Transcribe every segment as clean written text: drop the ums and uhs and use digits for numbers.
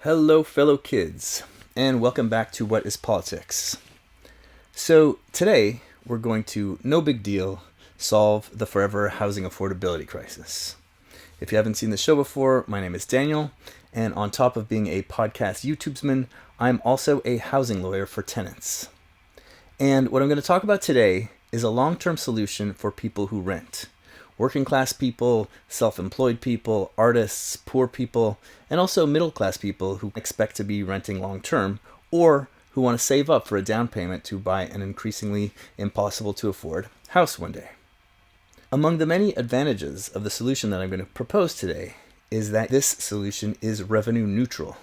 Hello, fellow kids, and welcome back to What is Politics? So today we're going to, no big deal, solve the forever housing affordability crisis. If you haven't seen the show before, my name is Daniel, and on top of being a podcast YouTubesman, I'm also a housing lawyer for tenants. And what I'm going to talk about today is a long-term solution for people who rent. Working class people, self-employed people, artists, poor people, and also middle class people who expect to be renting long-term or who want to save up for a down payment to buy an increasingly impossible to afford house one day. Among the many advantages of the solution that I'm going to propose today is that this solution is revenue neutral,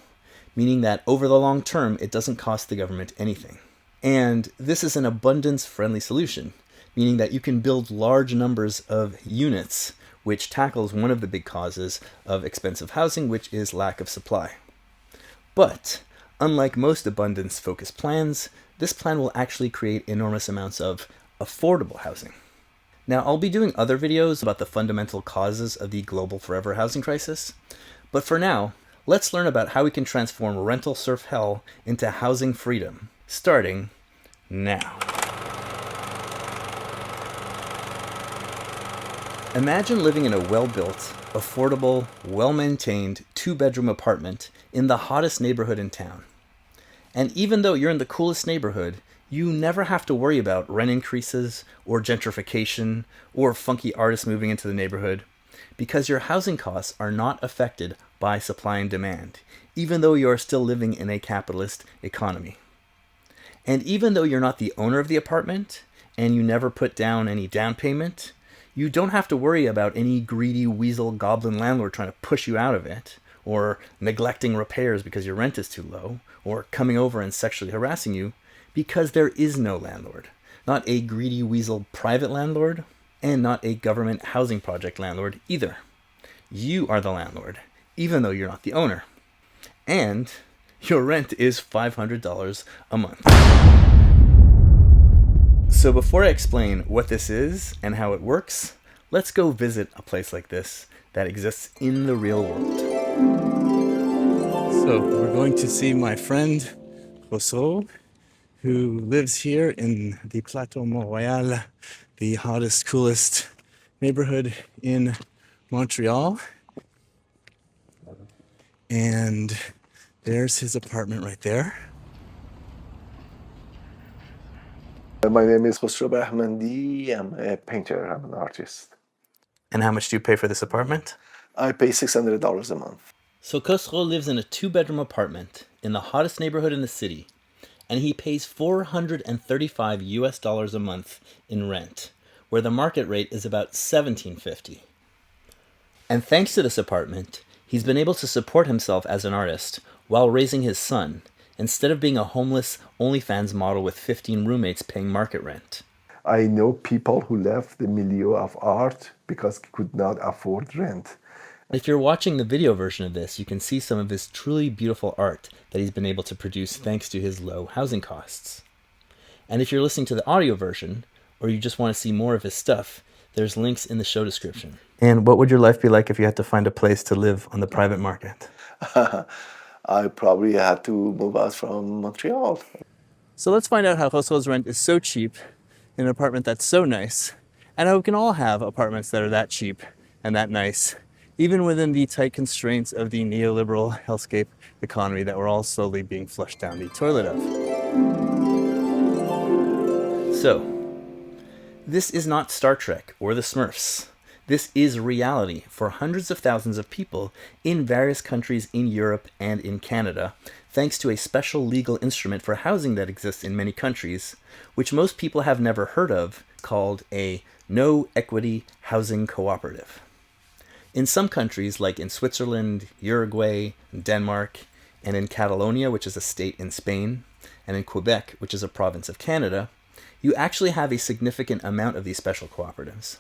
meaning that over the long term it doesn't cost the government anything. And this is an abundance-friendly solution, meaning that you can build large numbers of units, which tackles one of the big causes of expensive housing, which is lack of supply. But, unlike most abundance-focused plans, this plan will actually create enormous amounts of affordable housing. Now, I'll be doing other videos about the fundamental causes of the global forever housing crisis, but for now, let's learn about how we can transform rental serf hell into housing freedom, starting now. Imagine living in a well-built, affordable, well-maintained, two-bedroom apartment in the hottest neighborhood in town. And even though you're in the coolest neighborhood, you never have to worry about rent increases, or gentrification, or funky artists moving into the neighborhood, because your housing costs are not affected by supply and demand, even though you are still living in a capitalist economy. And even though you're not the owner of the apartment, and you never put down any down payment, you don't have to worry about any greedy weasel goblin landlord trying to push you out of it, or neglecting repairs because your rent is too low, or coming over and sexually harassing you, because there is no landlord. Not a greedy weasel private landlord, and not a government housing project landlord either. You are the landlord, even though you're not the owner. And your rent is $500 a month. So before I explain what this is and how it works, let's go visit a place like this that exists in the real world. So we're going to see my friend Khosro, who lives here in the Plateau Montreal, the hottest, coolest neighborhood in Montreal. And there's his apartment right there. My name is Khosro. I'm a painter. I'm an artist. And how much do you pay for this apartment? I pay $600 a month. So Khosro lives in a two-bedroom apartment in the hottest neighborhood in the city, and he pays $435 a month in rent, where the market rate is about $1,750. And thanks to this apartment, he's been able to support himself as an artist while raising his son, instead of being a homeless OnlyFans model with 15 roommates paying market rent. I know people who left the milieu of art because could not afford rent. If you're watching the video version of this, you can see some of his truly beautiful art that he's been able to produce thanks to his low housing costs. And if you're listening to the audio version, or you just want to see more of his stuff, there's links in the show description. And what would your life be like if you had to find a place to live on the private market? I probably had to move out from Montreal. So let's find out how Khosro's rent is so cheap in an apartment that's so nice, and how we can all have apartments that are that cheap and that nice, even within the tight constraints of the neoliberal hellscape economy that we're all slowly being flushed down the toilet of. So, this is not Star Trek or the Smurfs. This is reality for hundreds of thousands of people in various countries in Europe and in Canada, thanks to a special legal instrument for housing that exists in many countries, which most people have never heard of, called a no-equity housing cooperative. In some countries, like in Switzerland, Uruguay, Denmark, and in Catalonia, which is a state in Spain, and in Quebec, which is a province of Canada, you actually have a significant amount of these special cooperatives.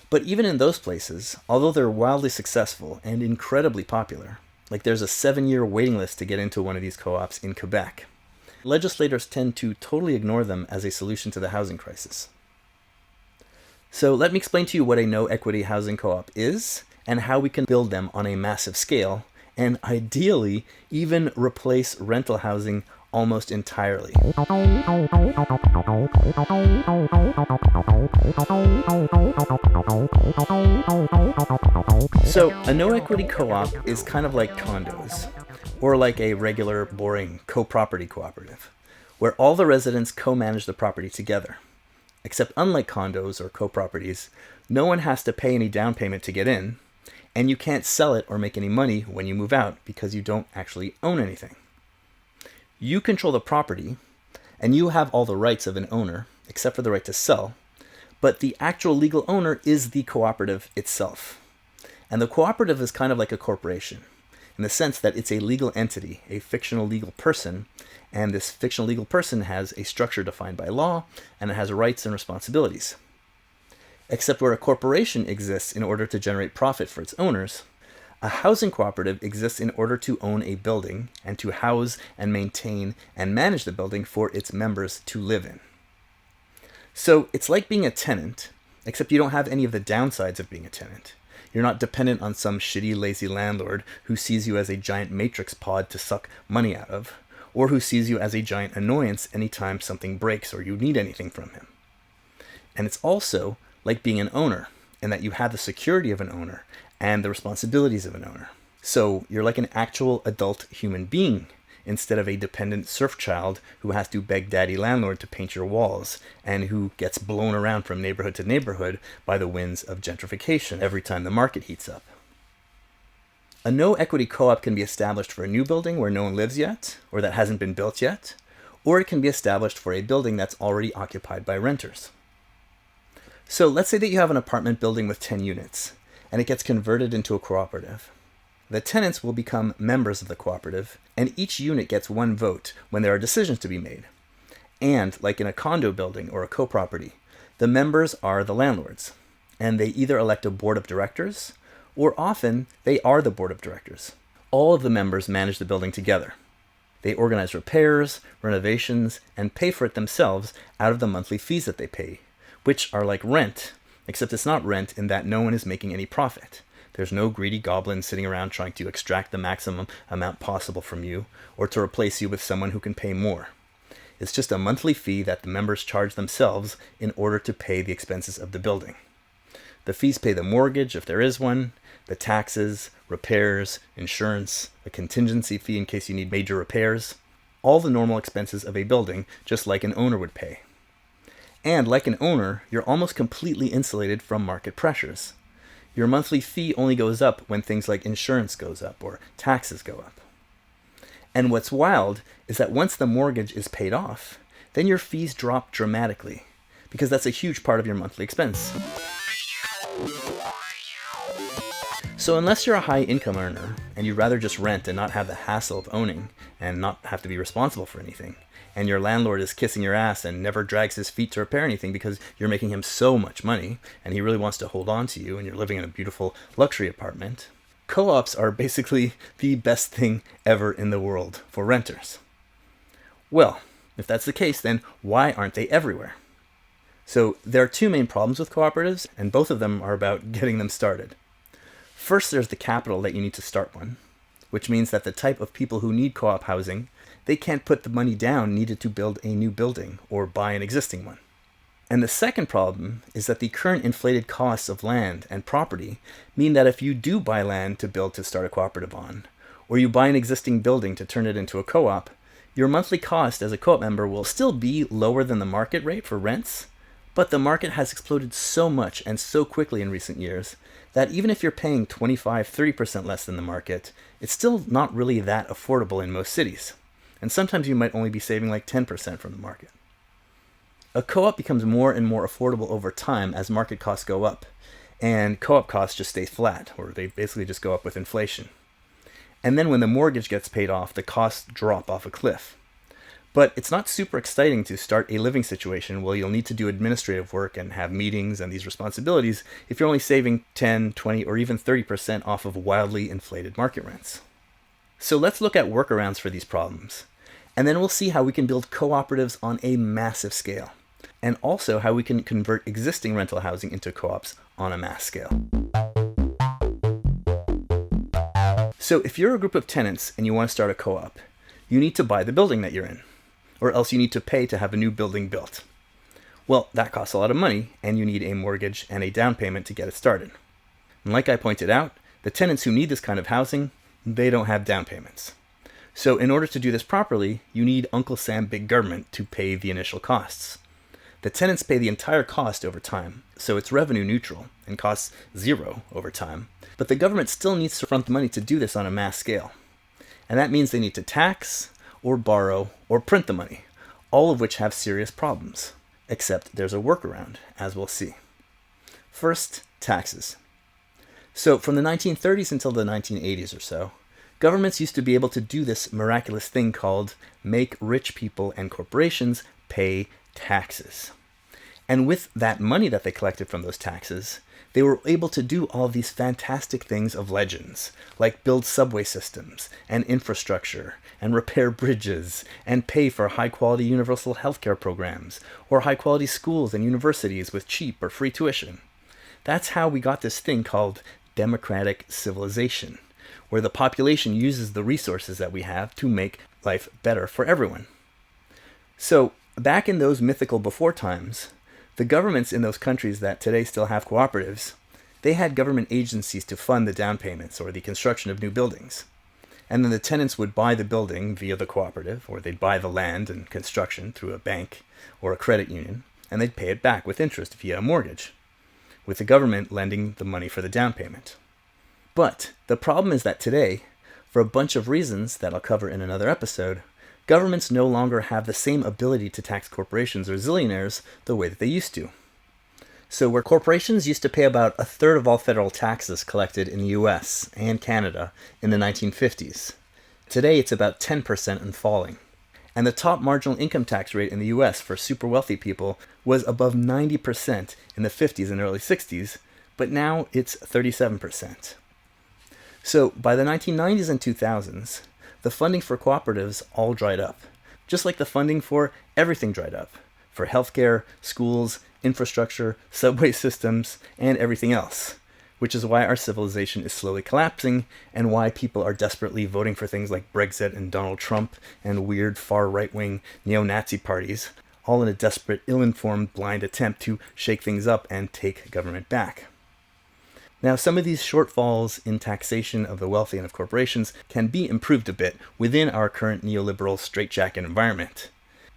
But even in those places, although they're wildly successful and incredibly popular, like there's a 7-year waiting list to get into one of these co-ops in Quebec, legislators tend to totally ignore them as a solution to the housing crisis. So let me explain to you what a no-equity housing co-op is, and how we can build them on a massive scale, and ideally even replace rental housing almost entirely. So a no-equity co-op is kind of like condos, or like a regular, boring co-property cooperative, where all the residents co-manage the property together. Except unlike condos or co-properties, no one has to pay any down payment to get in, and you can't sell it or make any money when you move out because you don't actually own anything. You control the property, and you have all the rights of an owner, except for the right to sell, but the actual legal owner is the cooperative itself. And the cooperative is kind of like a corporation, in the sense that it's a legal entity, a fictional legal person, and this fictional legal person has a structure defined by law, and it has rights and responsibilities. Except where a corporation exists in order to generate profit for its owners, a housing cooperative exists in order to own a building and to house and maintain and manage the building for its members to live in. So it's like being a tenant, except you don't have any of the downsides of being a tenant. You're not dependent on some shitty, lazy landlord who sees you as a giant matrix pod to suck money out of, or who sees you as a giant annoyance anytime something breaks or you need anything from him. And it's also like being an owner, in that you have the security of an owner and the responsibilities of an owner. So you're like an actual adult human being, instead of a dependent serf child who has to beg daddy landlord to paint your walls and who gets blown around from neighborhood to neighborhood by the winds of gentrification every time the market heats up. A no-equity co-op can be established for a new building where no one lives yet, or that hasn't been built yet, or it can be established for a building that's already occupied by renters. So let's say that you have an apartment building with 10 units, and it gets converted into a cooperative. The tenants will become members of the cooperative, and each unit gets one vote when there are decisions to be made. And, like in a condo building or a co-property, the members are the landlords, and they either elect a board of directors, or often they are the board of directors. All of the members manage the building together. They organize repairs, renovations, and pay for it themselves out of the monthly fees that they pay, which are like rent, except it's not rent in that no one is making any profit. There's no greedy goblin sitting around trying to extract the maximum amount possible from you, or to replace you with someone who can pay more. It's just a monthly fee that the members charge themselves in order to pay the expenses of the building. The fees pay the mortgage, if there is one, the taxes, repairs, insurance, a contingency fee in case you need major repairs, all the normal expenses of a building, just like an owner would pay. And like an owner, you're almost completely insulated from market pressures. Your monthly fee only goes up when things like insurance goes up or taxes go up. And what's wild is that once the mortgage is paid off, then your fees drop dramatically, because that's a huge part of your monthly expense. So unless you're a high income earner and you'd rather just rent and not have the hassle of owning and not have to be responsible for anything, and your landlord is kissing your ass and never drags his feet to repair anything because you're making him so much money and he really wants to hold on to you and you're living in a beautiful luxury apartment, co-ops are basically the best thing ever in the world for renters. Well, if that's the case, then why aren't they everywhere? So there are two main problems with cooperatives, and both of them are about getting them started. First, there's the capital that you need to start one, which means that the type of people who need co-op housing, they can't put the money down needed to build a new building or buy an existing one. And the second problem is that the current inflated costs of land and property mean that if you do buy land to build to start a cooperative on, or you buy an existing building to turn it into a co-op, your monthly cost as a co-op member will still be lower than the market rate for rents, but the market has exploded so much and so quickly in recent years that even if you're paying 25-30% less than the market, it's still not really that affordable in most cities. And sometimes you might only be saving like 10% from the market. A co-op becomes more and more affordable over time as market costs go up, and co-op costs just stay flat, or they basically just go up with inflation. And then when the mortgage gets paid off, the costs drop off a cliff. But it's not super exciting to start a living situation where you'll need to do administrative work and have meetings and these responsibilities if you're only saving 10, 20, or even 30% off of wildly inflated market rents. So let's look at workarounds for these problems, and then we'll see how we can build cooperatives on a massive scale, and also how we can convert existing rental housing into co-ops on a mass scale. So if you're a group of tenants and you want to start a co-op, you need to buy the building that you're in, or else you need to pay to have a new building built. Well, that costs a lot of money, and you need a mortgage and a down payment to get it started. And like I pointed out, the tenants who need this kind of housing, they don't have down payments. So in order to do this properly, you need Uncle Sam Big Government to pay the initial costs. The tenants pay the entire cost over time, so it's revenue neutral and costs zero over time. But the government still needs to front the money to do this on a mass scale. And that means they need to tax, or borrow, or print the money, all of which have serious problems. Except there's a workaround, as we'll see. First, taxes. So from the 1930s until the 1980s or so, governments used to be able to do this miraculous thing called make rich people and corporations pay taxes. And with that money that they collected from those taxes, they were able to do all these fantastic things of legends, like build subway systems and infrastructure and repair bridges and pay for high-quality universal healthcare programs or high-quality schools and universities with cheap or free tuition. That's how we got this thing called democratic civilization, where the population uses the resources that we have to make life better for everyone. So, back in those mythical before times, the governments in those countries that today still have cooperatives, they had government agencies to fund the down payments or the construction of new buildings. And then the tenants would buy the building via the cooperative, or they'd buy the land and construction through a bank or a credit union, and they'd pay it back with interest via a mortgage, with the government lending the money for the down payment. But the problem is that today, for a bunch of reasons that I'll cover in another episode, governments no longer have the same ability to tax corporations or zillionaires the way that they used to. So where corporations used to pay about a third of all federal taxes collected in the US and Canada in the 1950s, today it's about 10% and falling. And the top marginal income tax rate in the US for super wealthy people was above 90% in the 50s and early 60s, but now it's 37%. So by the 1990s and 2000s, the funding for cooperatives all dried up, just like the funding for everything dried up, for healthcare, schools, infrastructure, subway systems, and everything else, which is why our civilization is slowly collapsing and why people are desperately voting for things like Brexit and Donald Trump and weird far right-wing neo-Nazi parties, all in a desperate, ill-informed, blind attempt to shake things up and take government back. Now, some of these shortfalls in taxation of the wealthy and of corporations can be improved a bit within our current neoliberal straitjacket environment.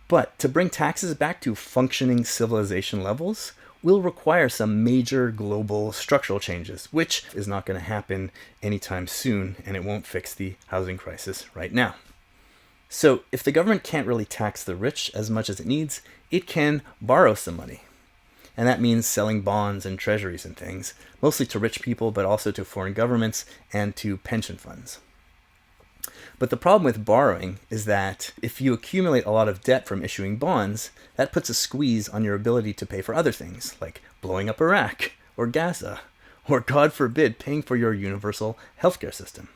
But to bring taxes back to functioning civilization levels will require some major global structural changes, which is not going to happen anytime soon, and it won't fix the housing crisis right now. So if the government can't really tax the rich as much as it needs, it can borrow some money. And that means selling bonds and treasuries and things, mostly to rich people, but also to foreign governments and to pension funds. But the problem with borrowing is that if you accumulate a lot of debt from issuing bonds, that puts a squeeze on your ability to pay for other things, like blowing up Iraq or Gaza, or God forbid, paying for your universal healthcare system.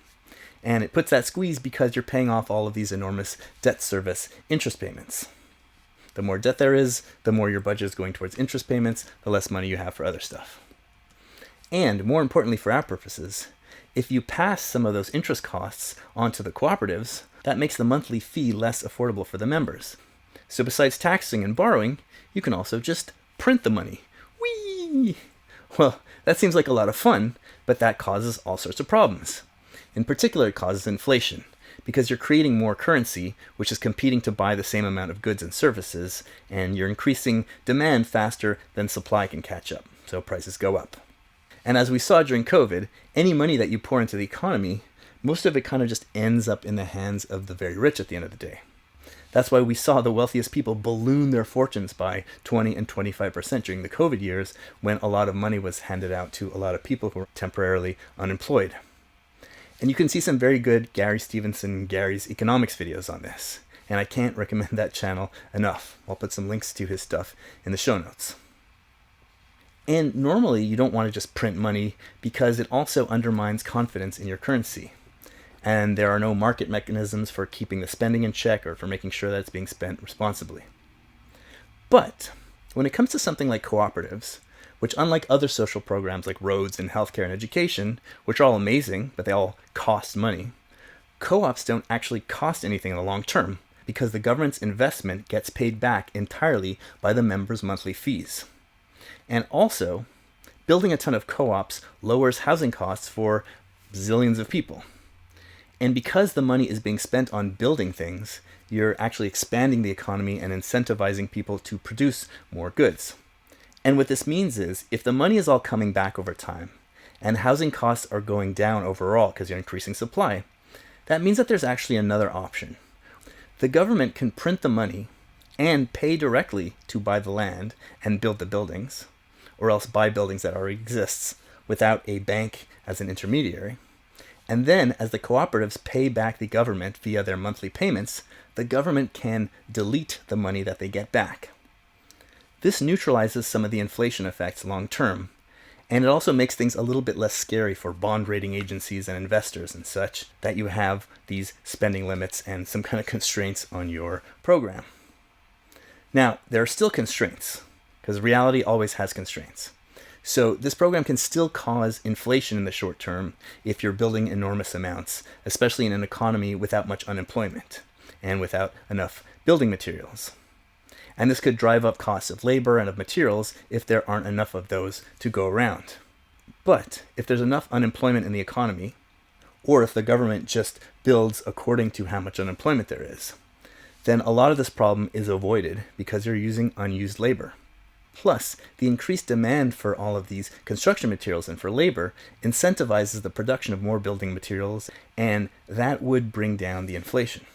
And it puts that squeeze because you're paying off all of these enormous debt service interest payments. The more debt there is, the more your budget is going towards interest payments, the less money you have for other stuff. And more importantly for our purposes, if you pass some of those interest costs onto the cooperatives, that makes the monthly fee less affordable for the members. So besides taxing and borrowing, you can also just print the money. Whee! Well, that seems like a lot of fun, but that causes all sorts of problems. In particular, it causes inflation, because you're creating more currency, which is competing to buy the same amount of goods and services, and you're increasing demand faster than supply can catch up, so prices go up. And as we saw during COVID, any money that you pour into the economy, most of it kind of just ends up in the hands of the very rich at the end of the day. That's why we saw the wealthiest people balloon their fortunes by 20 and 25% during the COVID years, when a lot of money was handed out to a lot of people who were temporarily unemployed. And you can see some very good Gary Stevenson, Gary's economics videos on this. And I can't recommend that channel enough. I'll put some links to his stuff in the show notes. And normally you don't want to just print money because it also undermines confidence in your currency. And there are no market mechanisms for keeping the spending in check or for making sure that it's being spent responsibly. But when it comes to something like cooperatives, which, unlike other social programs like roads and healthcare and education, which are all amazing, but they all cost money, co-ops don't actually cost anything in the long term because the government's investment gets paid back entirely by the members' monthly fees. And also, building a ton of co-ops lowers housing costs for zillions of people. And because the money is being spent on building things, you're actually expanding the economy and incentivizing people to produce more goods. And what this means is, if the money is all coming back over time, and housing costs are going down overall because you're increasing supply, that means that there's actually another option. The government can print the money and pay directly to buy the land and build the buildings, or else buy buildings that already exist without a bank as an intermediary. And then, as the cooperatives pay back the government via their monthly payments, the government can delete the money that they get back. This neutralizes some of the inflation effects long term, and it also makes things a little bit less scary for bond rating agencies and investors and such, that you have these spending limits and some kind of constraints on your program. Now, there are still constraints, because reality always has constraints. So this program can still cause inflation in the short term if you're building enormous amounts, especially in an economy without much unemployment and without enough building materials. And this could drive up costs of labor and of materials if there aren't enough of those to go around. But if there's enough unemployment in the economy, or if the government just builds according to how much unemployment there is, then a lot of this problem is avoided because you're using unused labor. Plus, the increased demand for all of these construction materials and for labor incentivizes the production of more building materials, and that would bring down the inflation.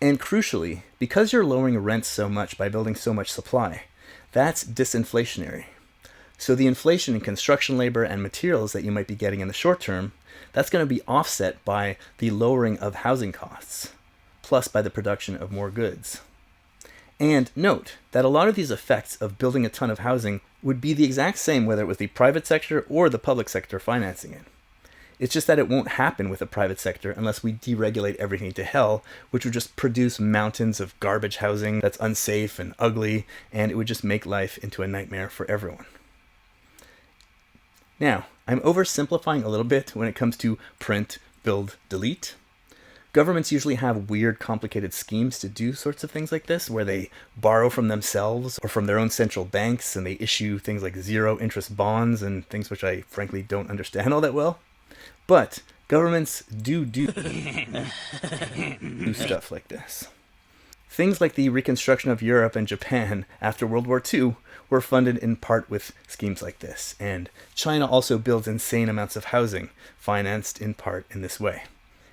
And crucially, because you're lowering rents so much by building so much supply, that's disinflationary. So the inflation in construction labor and materials that you might be getting in the short term, that's going to be offset by the lowering of housing costs, plus by the production of more goods. And note that a lot of these effects of building a ton of housing would be the exact same whether it was the private sector or the public sector financing it. It's just that it won't happen with the private sector unless we deregulate everything to hell, which would just produce mountains of garbage housing that's unsafe and ugly, and it would just make life into a nightmare for everyone. Now, I'm oversimplifying a little bit when it comes to print, build, delete. Governments usually have weird, complicated schemes to do sorts of things like this, where they borrow from themselves or from their own central banks, and they issue things like zero-interest bonds and things which I frankly don't understand all that well. But governments do stuff like this. Things like the reconstruction of Europe and Japan after World War II were funded in part with schemes like this, and China also builds insane amounts of housing, financed in part in this way.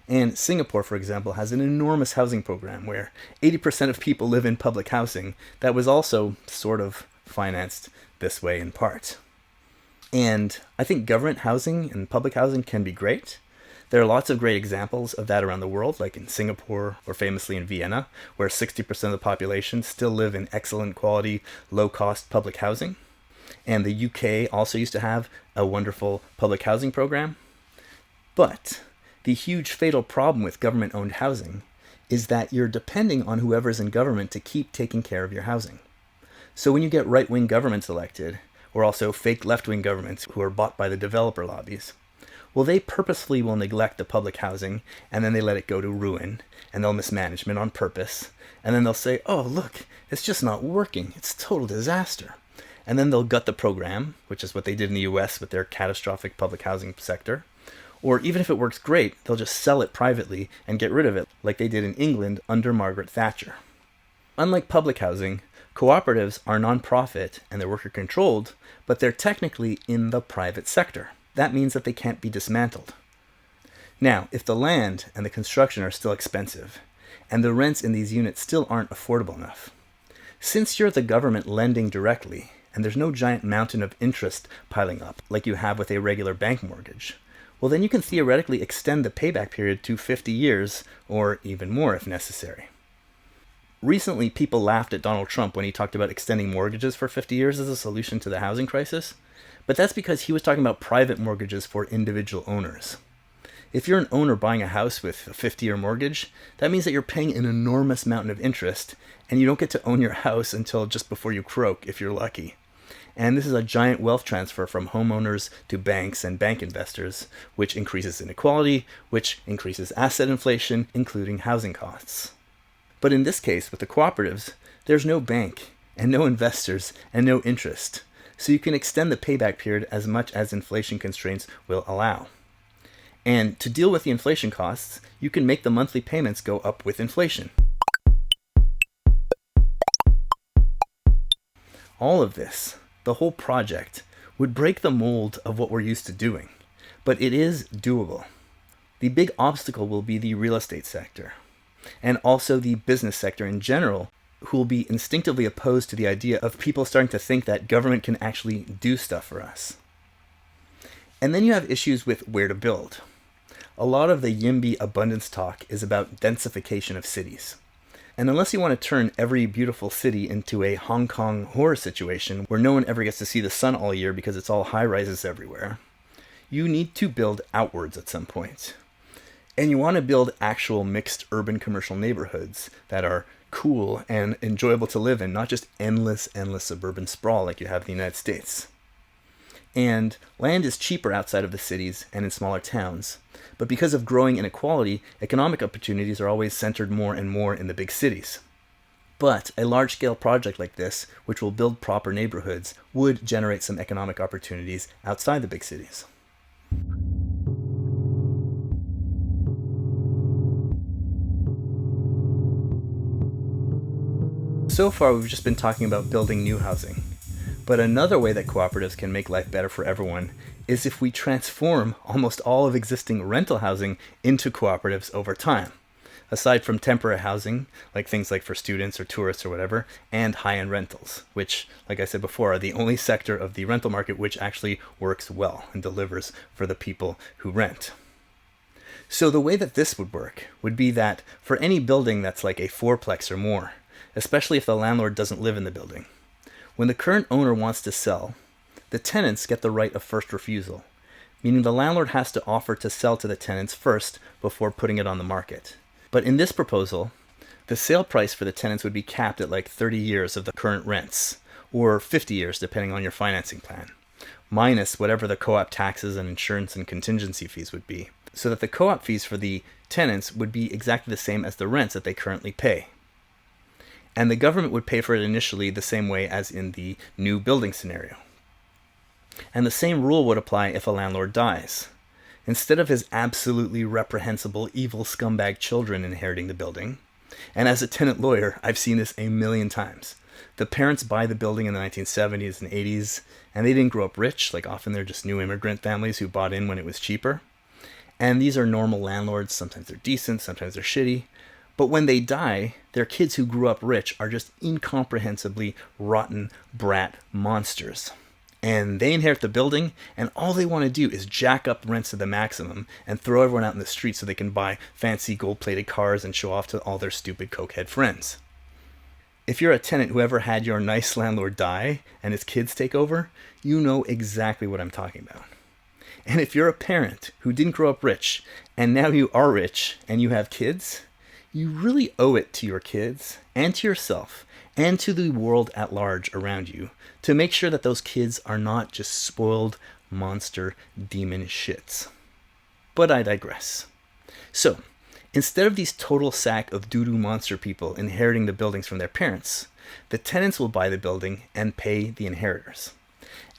And Singapore, for example, has an enormous housing program where 80% of people live in public housing that was also sort of financed this way in part. And I think government housing and public housing can be great. There are lots of great examples of that around the world, like in Singapore or famously in Vienna, where 60% of the population still live in excellent quality, low-cost public housing. And the UK also used to have a wonderful public housing program. But the huge fatal problem with government-owned housing is that you're depending on whoever's in government to keep taking care of your housing. So when you get right-wing governments elected, or also fake left-wing governments who are bought by the developer lobbies, well, they purposefully will neglect the public housing, and then they let it go to ruin, and they'll mismanage it on purpose, and then they'll say, oh, look, it's just not working. It's a total disaster. And then they'll gut the program, which is what they did in the US with their catastrophic public housing sector. Or even if it works great, they'll just sell it privately and get rid of it, like they did in England under Margaret Thatcher. Unlike public housing, cooperatives are non-profit and they're worker-controlled, but they're technically in the private sector. That means that they can't be dismantled. Now, if the land and the construction are still expensive, and the rents in these units still aren't affordable enough, since you're the government lending directly, and there's no giant mountain of interest piling up like you have with a regular bank mortgage, well, then you can theoretically extend the payback period to 50 years, or even more if necessary. Recently, people laughed at Donald Trump when he talked about extending mortgages for 50 years as a solution to the housing crisis, but that's because he was talking about private mortgages for individual owners. If you're an owner buying a house with a 50-year mortgage, that means that you're paying an enormous mountain of interest, and you don't get to own your house until just before you croak, if you're lucky. And this is a giant wealth transfer from homeowners to banks and bank investors, which increases inequality, which increases asset inflation, including housing costs. But in this case, with the cooperatives, there's no bank and no investors and no interest. So you can extend the payback period as much as inflation constraints will allow. And to deal with the inflation costs, you can make the monthly payments go up with inflation. All of this, the whole project, would break the mold of what we're used to doing. But it is doable. The big obstacle will be the real estate sector, and also the business sector in general, who will be instinctively opposed to the idea of people starting to think that government can actually do stuff for us. And then you have issues with where to build. A lot of the YIMBY abundance talk is about densification of cities. And unless you want to turn every beautiful city into a Hong Kong horror situation where no one ever gets to see the sun all year because it's all high-rises everywhere, you need to build outwards at some point. And you want to build actual mixed urban commercial neighborhoods that are cool and enjoyable to live in, not just endless suburban sprawl like you have in the United States. And land is cheaper outside of the cities and in smaller towns. But because of growing inequality, economic opportunities are always centered more and more in the big cities. But a large-scale project like this, which will build proper neighborhoods, would generate some economic opportunities outside the big cities. So far, we've just been talking about building new housing. But another way that cooperatives can make life better for everyone is if we transform almost all of existing rental housing into cooperatives over time. Aside from temporary housing, like things like for students or tourists or whatever, and high-end rentals, which, like I said before, are the only sector of the rental market which actually works well and delivers for the people who rent. So the way that this would work would be that for any building that's like a fourplex or more, especially if the landlord doesn't live in the building, when the current owner wants to sell, the tenants get the right of first refusal, meaning the landlord has to offer to sell to the tenants first before putting it on the market. But in this proposal, the sale price for the tenants would be capped at like 30 years of the current rents, or 50 years depending on your financing plan, minus whatever the co-op taxes and insurance and contingency fees would be, so that the co-op fees for the tenants would be exactly the same as the rents that they currently pay. And the government would pay for it initially the same way as in the new building scenario. And the same rule would apply if a landlord dies. Instead of his absolutely reprehensible, evil scumbag children inheriting the building, and as a tenant lawyer, I've seen this a million times. The parents buy the building in the 1970s and 80s, and they didn't grow up rich, like often they're just new immigrant families who bought in when it was cheaper. And these are normal landlords, sometimes they're decent, sometimes they're shitty. But when they die, their kids who grew up rich are just incomprehensibly rotten brat monsters. And they inherit the building, and all they want to do is jack up rents to the maximum and throw everyone out in the street so they can buy fancy gold-plated cars and show off to all their stupid cokehead friends. If you're a tenant who ever had your nice landlord die and his kids take over, you know exactly what I'm talking about. And if you're a parent who didn't grow up rich, and now you are rich and you have kids, you really owe it to your kids and to yourself and to the world at large around you to make sure that those kids are not just spoiled monster demon shits. But I digress. So, instead of these total sack of doo-doo monster people inheriting the buildings from their parents, the tenants will buy the building and pay the inheritors.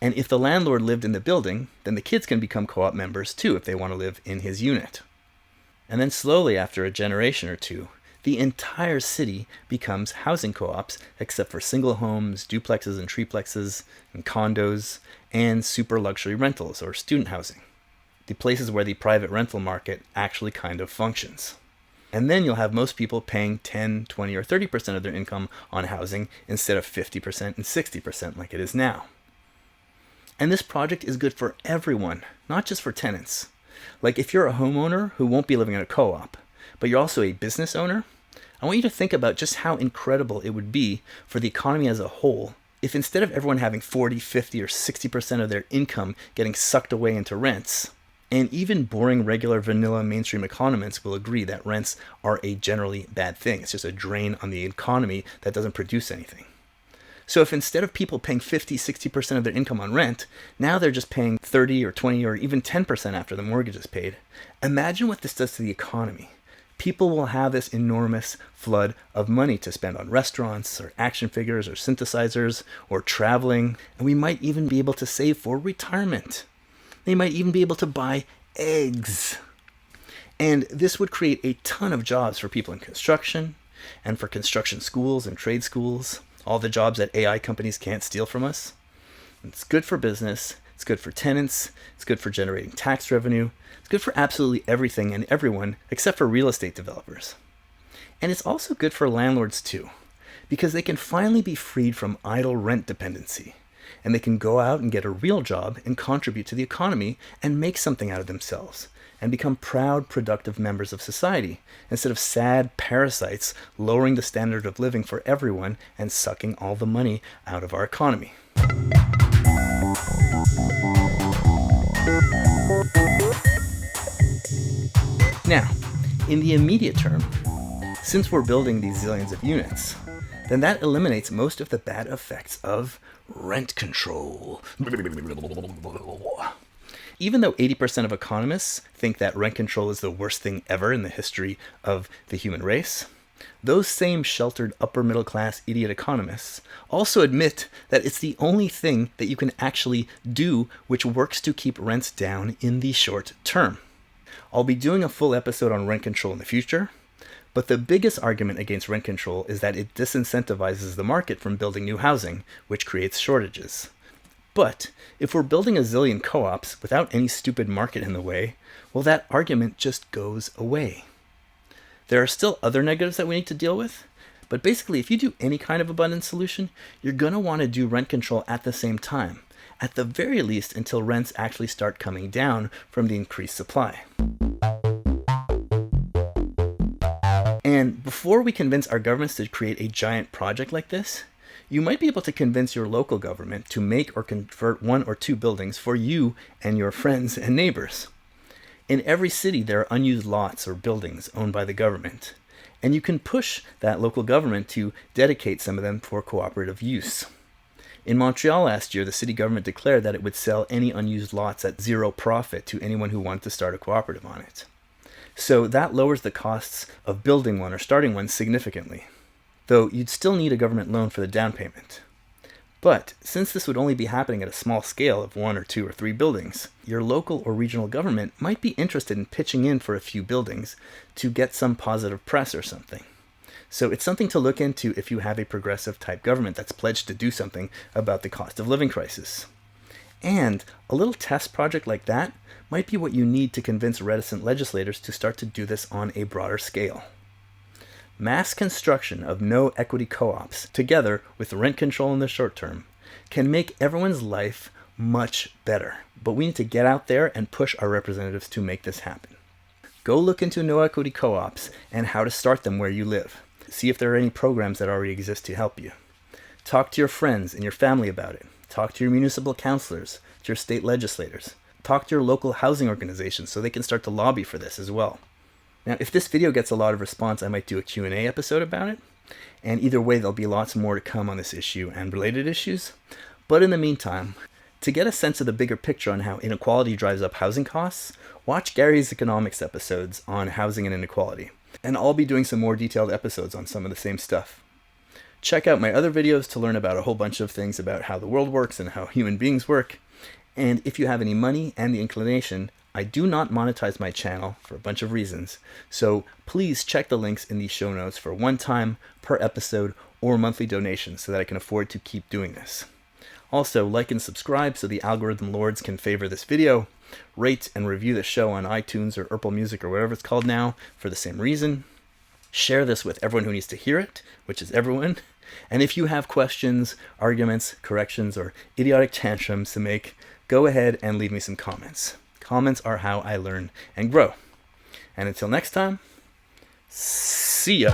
And if the landlord lived in the building, then the kids can become co-op members too if they want to live in his unit. And then slowly after a generation or two, the entire city becomes housing co-ops except for single homes, duplexes and triplexes, and condos, and super luxury rentals or student housing. The places where the private rental market actually kind of functions. And then you'll have most people paying 10, 20, or 30% of their income on housing instead of 50% and 60% like it is now. And this project is good for everyone, not just for tenants. Like if you're a homeowner who won't be living in a co-op, but you're also a business owner, I want you to think about just how incredible it would be for the economy as a whole if instead of everyone having 40, 50, or 60% of their income getting sucked away into rents, and even boring regular vanilla mainstream economists will agree that rents are a generally bad thing. It's just a drain on the economy that doesn't produce anything. So if instead of people paying 50, 60% of their income on rent, now they're just paying 30 or 20 or even 10% after the mortgage is paid, imagine what this does to the economy. People will have this enormous flood of money to spend on restaurants or action figures or synthesizers or traveling, and we might even be able to save for retirement. They might even be able to buy eggs. And this would create a ton of jobs for people in construction and for construction schools and trade schools, all the jobs that AI companies can't steal from us. It's good for business, it's good for tenants, it's good for generating tax revenue, it's good for absolutely everything and everyone except for real estate developers. And it's also good for landlords too, because they can finally be freed from idle rent dependency, and they can go out and get a real job and contribute to the economy and make something out of themselves and become proud, productive members of society, instead of sad parasites lowering the standard of living for everyone and sucking all the money out of our economy. Now, in the immediate term, since we're building these zillions of units, then that eliminates most of the bad effects of rent control. Even though 80% of economists think that rent control is the worst thing ever in the history of the human race, those same sheltered upper middle class idiot economists also admit that it's the only thing that you can actually do which works to keep rents down in the short term. I'll be doing a full episode on rent control in the future, but the biggest argument against rent control is that it disincentivizes the market from building new housing, which creates shortages. But if we're building a zillion co-ops without any stupid market in the way, well, that argument just goes away. There are still other negatives that we need to deal with, but basically if you do any kind of abundance solution, you're going to want to do rent control at the same time, at the very least until rents actually start coming down from the increased supply. And before we convince our governments to create a giant project like this, you might be able to convince your local government to make or convert 1 or 2 buildings for you and your friends and neighbors. In every city, there are unused lots or buildings owned by the government, and you can push that local government to dedicate some of them for cooperative use. In Montreal last year, the city government declared that it would sell any unused lots at zero profit to anyone who wanted to start a cooperative on it. So that lowers the costs of building one or starting one significantly, though you'd still need a government loan for the down payment. But since this would only be happening at a small scale of 1 or 2 or 3 buildings, your local or regional government might be interested in pitching in for a few buildings to get some positive press or something. So it's something to look into if you have a progressive type government that's pledged to do something about the cost of living crisis. And a little test project like that might be what you need to convince reticent legislators to start to do this on a broader scale. Mass construction of no equity co-ops, together with rent control in the short term, can make everyone's life much better. But we need to get out there and push our representatives to make this happen. Go look into no equity co-ops and how to start them where you live. See if there are any programs that already exist to help you. Talk to your friends and your family about it. Talk to your municipal councilors, to your state legislators. Talk to your local housing organizations so they can start to lobby for this as well. Now, if this video gets a lot of response, I might do a Q&A episode about it. And either way, there'll be lots more to come on this issue and related issues. But in the meantime, to get a sense of the bigger picture on how inequality drives up housing costs, watch Gary's economics episodes on housing and inequality. And I'll be doing some more detailed episodes on some of the same stuff. Check out my other videos to learn about a whole bunch of things about how the world works and how human beings work. And if you have any money and the inclination, I do not monetize my channel for a bunch of reasons, so please check the links in these show notes for one-time, per episode, or monthly donations so that I can afford to keep doing this. Also, like and subscribe so the algorithm lords can favor this video, rate and review the show on iTunes or Apple Music or whatever it's called now for the same reason. Share this with everyone who needs to hear it, which is everyone. And if you have questions, arguments, corrections, or idiotic tantrums to make, go ahead and leave me some comments. Comments are how I learn and grow. And until next time, see ya.